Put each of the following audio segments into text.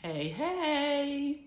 Hey, hey,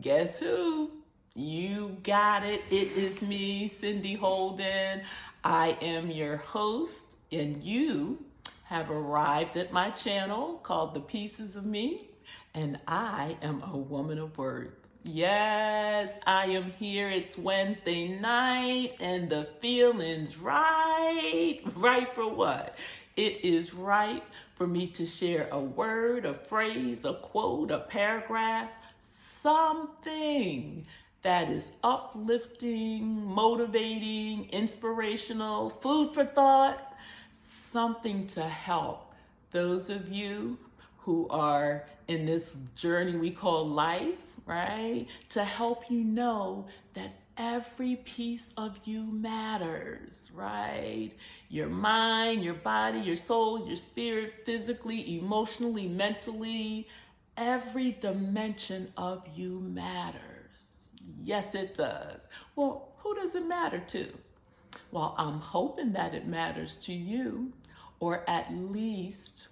guess who? You got it. It is me, Cindy Holden. I am your host, and you have arrived at my channel called The Pieces of Me, and I am a woman of worth. Yes, I am here. It's Wednesday night, and the feeling's right. Right for what? It is right for me to share a word, a phrase, a quote, a paragraph, something that is uplifting, motivating, inspirational, food for thought, something to help those of you who are in this journey we call life, right? To help you know that every piece of you matters, right? Your mind, your body, your soul, your spirit, physically, emotionally, mentally, every dimension of you matters. Yes, it does. Well, who does it matter to? Well, I'm hoping that it matters to you, or at least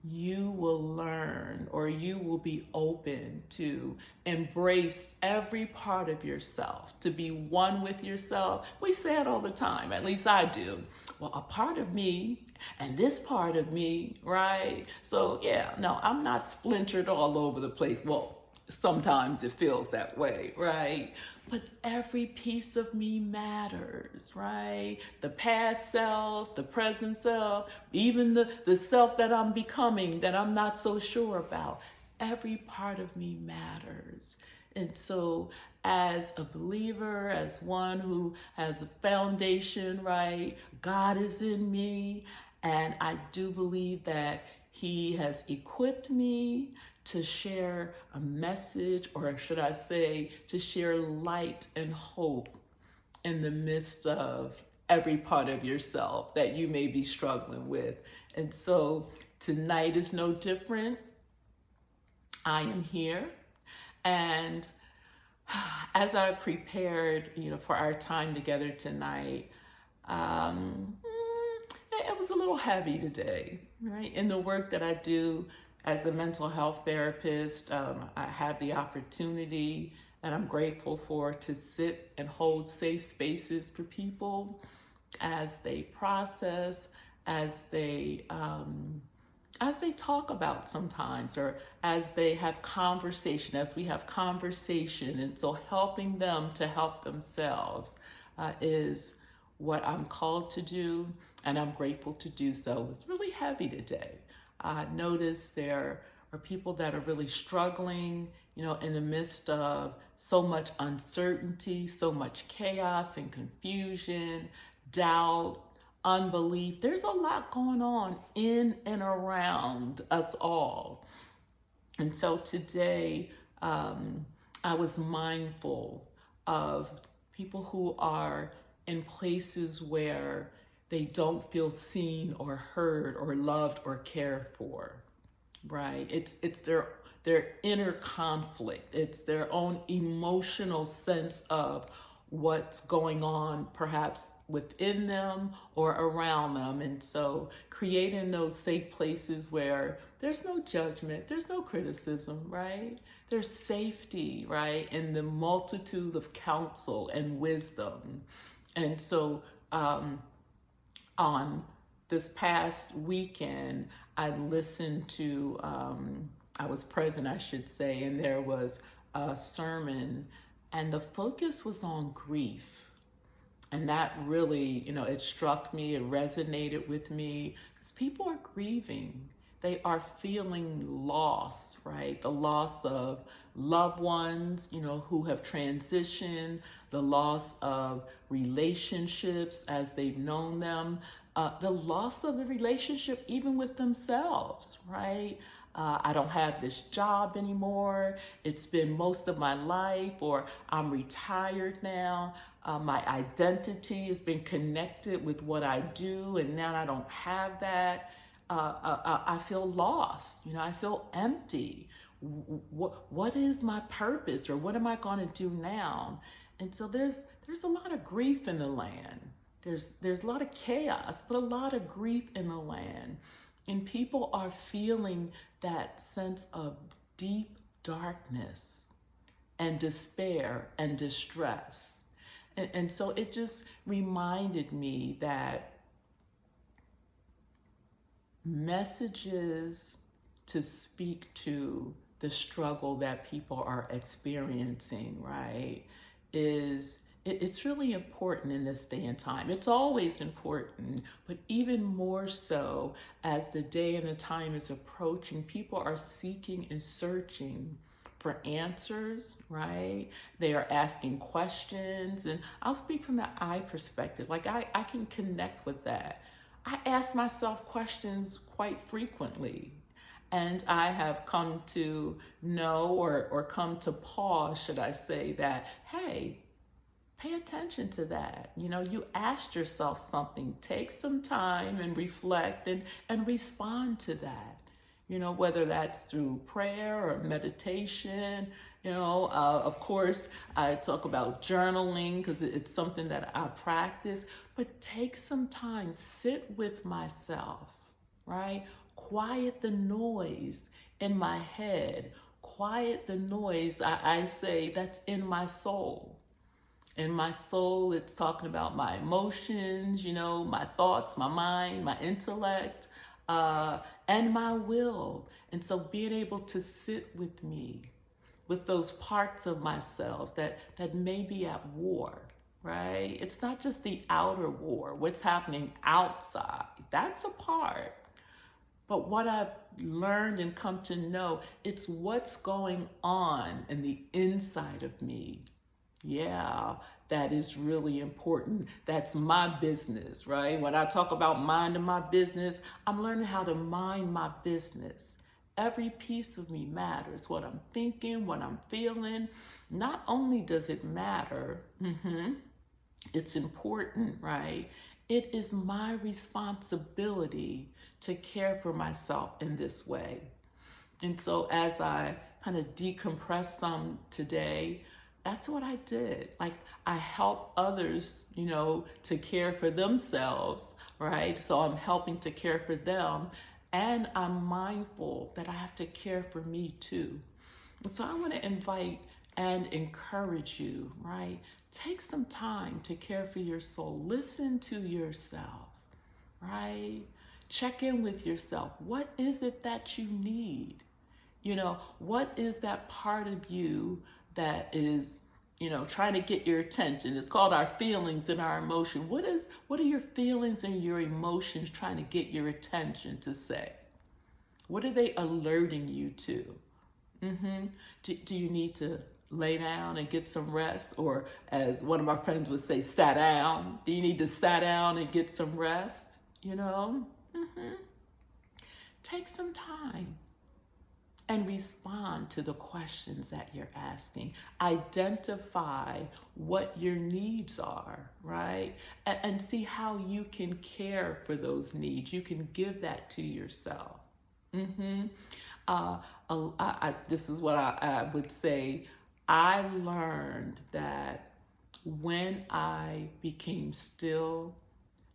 you will learn or you will be open to embrace every part of yourself, to be one with yourself. We say it all the time, at least I do. Well, a part of me and this part of me, right? So, yeah, no, I'm not splintered all over the place. Well, sometimes it feels that way, right? But every piece of me matters, right? The past self, the present self, even the self that I'm becoming that I'm not so sure about. Every part of me matters. And so, as a believer, as one who has a foundation, right? God is in me, and I do believe that He has equipped me to share a message, or should I say, to share light and hope in the midst of every part of yourself that you may be struggling with. And so tonight is no different. I am here. And as I prepared, for our time together tonight, it was a little heavy today, right? In the work that I do as a mental health therapist, I have the opportunity, and I'm grateful for, to sit and hold safe spaces for people as they process, as they talk about sometimes, or as they have conversation, as we have conversation. And so helping them to help themselves is what I'm called to do, and I'm grateful to do so. It's really heavy today. I notice there are people that are really struggling, in the midst of so much uncertainty, so much chaos and confusion, doubt, unbelief. There's a lot going on in and around us all. And so today, I was mindful of people who are in places where they don't feel seen or heard or loved or cared for, right? It's their inner conflict. It's their own emotional sense of what's going on, perhaps within them or around them. And so creating those safe places where there's no judgment, there's no criticism, right? There's safety, right? In the multitude of counsel and wisdom. And so on this past weekend, I listened to, I was present, I should say, and there was a sermon, and the focus was on grief. And that really, it struck me, it resonated with me, because people are grieving. They are feeling loss, right? The loss of loved ones, who have transitioned, the loss of relationships as they've known them, the loss of the relationship even with themselves, right? I don't have this job anymore. It's been most of my life, or I'm retired now. My identity has been connected with what I do, and now I don't have that. I feel lost. I feel empty. What is my purpose, or what am I going to do now? And so there's a lot of grief in the land. There's a lot of chaos, but a lot of grief in the land. And people are feeling that sense of deep darkness and despair and distress. And so it just reminded me that messages to speak to the struggle that people are experiencing, right, it's really important in this day and time. It's always important, but even more so as the day and the time is approaching, people are seeking and searching for answers, right? They are asking questions. And I'll speak from the I perspective. Like I can connect with that. I ask myself questions quite frequently. And I have come to know or come to pause, should I say, that, hey, pay attention to that. You know, you asked yourself something, take some time and reflect and respond to that. You know, whether that's through prayer or meditation. You know, of course, I talk about journaling because it's something that I practice, but take some time, sit with myself, right? Quiet the noise in my head, quiet the noise, I say, that's in my soul. In my soul, it's talking about my emotions, you know, my thoughts, my mind, my intellect, and my will. And so being able to sit with me, with those parts of myself that may be at war, right? It's not just the outer war, what's happening outside. That's a part. But what I've learned and come to know, it's what's going on in the inside of me. Yeah, that is really important. That's my business, right? When I talk about minding my business, I'm learning how to mind my business. Every piece of me matters. What I'm thinking, what I'm feeling. Not only does it matter, it's important, right? It is my responsibility to care for myself in this way. And so as I kind of decompress some today, that's what I did. Like I help others, you know, to care for themselves, right? So I'm helping to care for them. And I'm mindful that I have to care for me too. So I want to invite and encourage you, right? Take some time to care for your soul. Listen to yourself, right? Check in with yourself. What is it that you need? You know, what is that part of you that is, you know, trying to get your attention? It's called our feelings and our emotion. What are your feelings and your emotions trying to get your attention to say? What are they alerting you to? Do you need to lay down and get some rest? Or as one of my friends would say, sat down. Do you need to sat down and get some rest? You know? Take some time and respond to the questions that you're asking. Identify what your needs are, right? And see how you can care for those needs. You can give that to yourself. This is what I would say. I learned that when I became still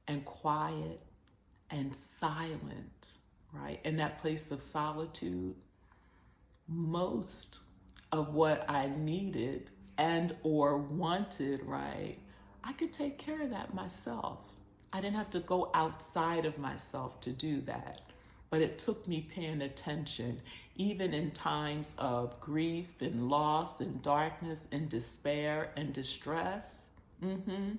and quiet and silent, right, in that place of solitude, most of what I needed and or wanted, right, I could take care of that myself. I didn't have to go outside of myself to do that. But it took me paying attention, even in times of grief and loss and darkness and despair and distress. And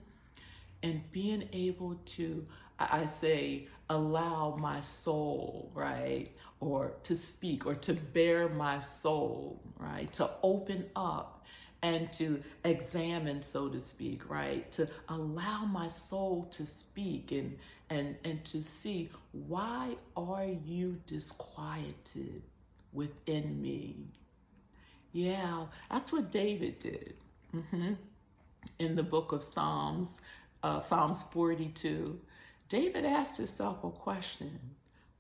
being able to, I say, allow my soul, right? Or to speak or to bare my soul, right? To open up and to examine, so to speak, right? To allow my soul to speak and to see, why are you disquieted within me? Yeah, that's what David did. In the book of Psalms, Psalms 42, David asked himself a question.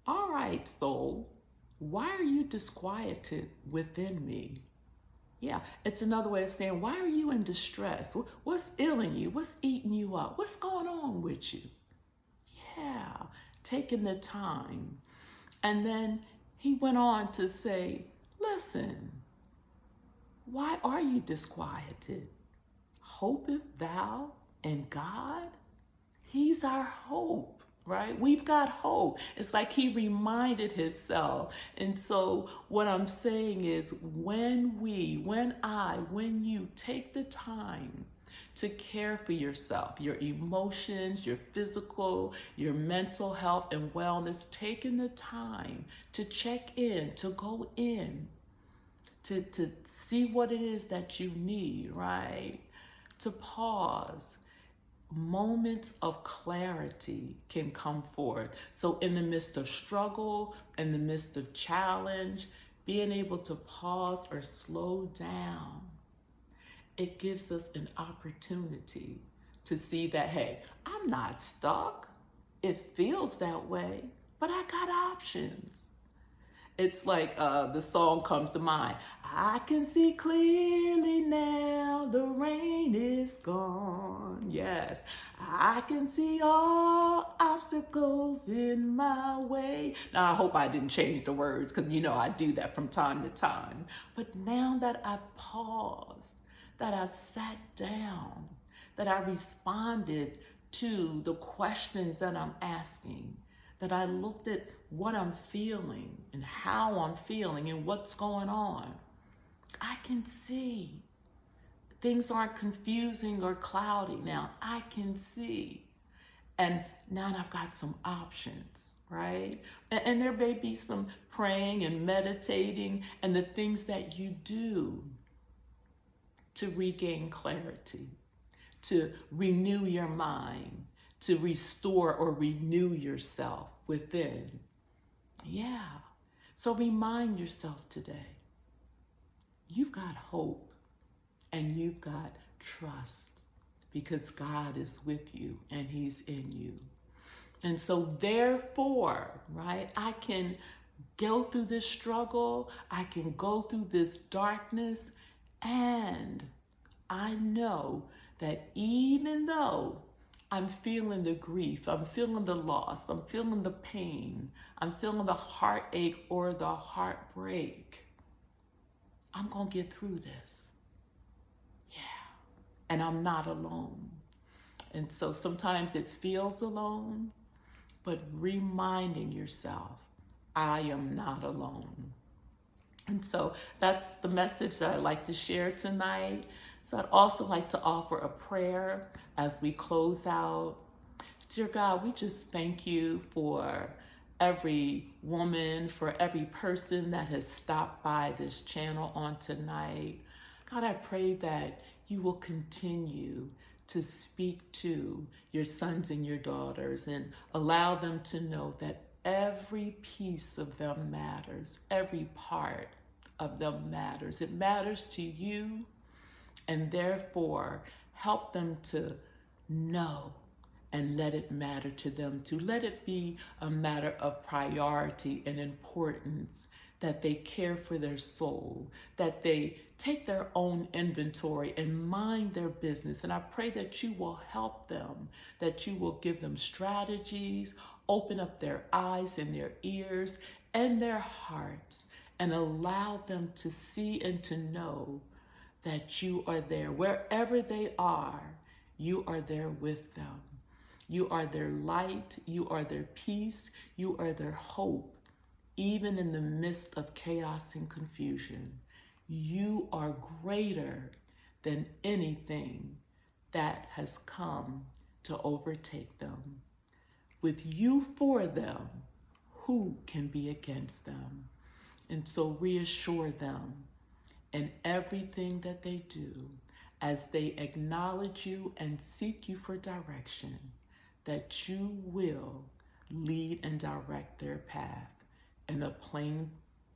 All right, soul, why are you disquieted within me? Yeah, it's another way of saying, why are you in distress? What's ailing you? What's eating you up? What's going on with you? Yeah, taking the time. And then he went on to say, listen, why are you disquieted? Hopeth thou in God? He's our hope, right? We've got hope. It's like he reminded himself. And so what I'm saying is when you take the time to care for yourself, your emotions, your physical, your mental health and wellness, taking the time to check in, to go in, to see what it is that you need, right? To pause. Moments of clarity can come forth. So in the midst of struggle, in the midst of challenge, being able to pause or slow down, it gives us an opportunity to see that, hey, I'm not stuck. It feels that way, but I got options. It's like the song comes to mind. I can see clearly now, the rain is gone. Yes, I can see all obstacles in my way. Now, I hope I didn't change the words because, I do that from time to time. But now that I've paused, that I've sat down, that I responded to the questions that I'm asking, that I looked at what I'm feeling and how I'm feeling and what's going on, I can see. Things aren't confusing or cloudy now. I can see. And now I've got some options, right? And there may be some praying and meditating and the things that you do to regain clarity, to renew your mind, to restore or renew yourself within. Yeah. So remind yourself today, you've got hope and you've got trust because God is with you and he's in you. And so therefore, right, I can go through this struggle, I can go through this darkness, and I know that even though I'm feeling the grief, I'm feeling the loss, I'm feeling the pain, I'm feeling the heartache or the heartbreak, I'm going to get through this. Yeah. And I'm not alone. And so sometimes it feels alone, but reminding yourself, I am not alone. And so that's the message that I'd like to share tonight. So I'd also like to offer a prayer as we close out. Dear God, we just thank you for every woman, for every person that has stopped by this channel on tonight. God, I pray that you will continue to speak to your sons and your daughters and allow them to know that every piece of them matters, every part of them matters. It matters to you, and therefore help them to know and let it matter to them too. Let it be a matter of priority and importance, that they care for their soul, that they take their own inventory and mind their business. And I pray that you will help them, that you will give them strategies, open up their eyes and their ears and their hearts, and allow them to see and to know that you are there. Wherever they are, you are there with them. You are their light, you are their peace, you are their hope. Even in the midst of chaos and confusion, you are greater than anything that has come to overtake them. With you for them, who can be against them? And so reassure them in everything that they do as they acknowledge you and seek you for direction, that you will lead and direct their path in a plain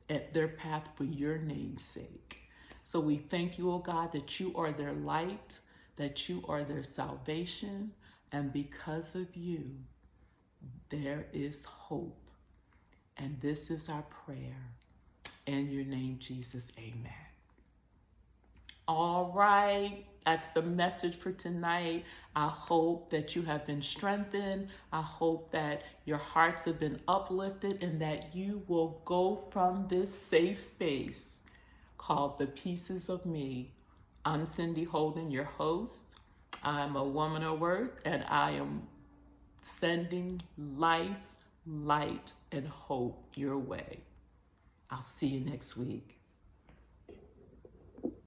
at their path for your name's sake. So we thank you, oh God, that you are their light, that you are their salvation, and because of you, there is hope. And this is our prayer. In your name, Jesus, amen. All right, that's the message for tonight. I hope that you have been strengthened. I hope that your hearts have been uplifted and that you will go from this safe space called The Pieces of Me. I'm Cindy Holden, your host. I'm a woman of worth, and I am sending life, light, and hope your way. I'll see you next week.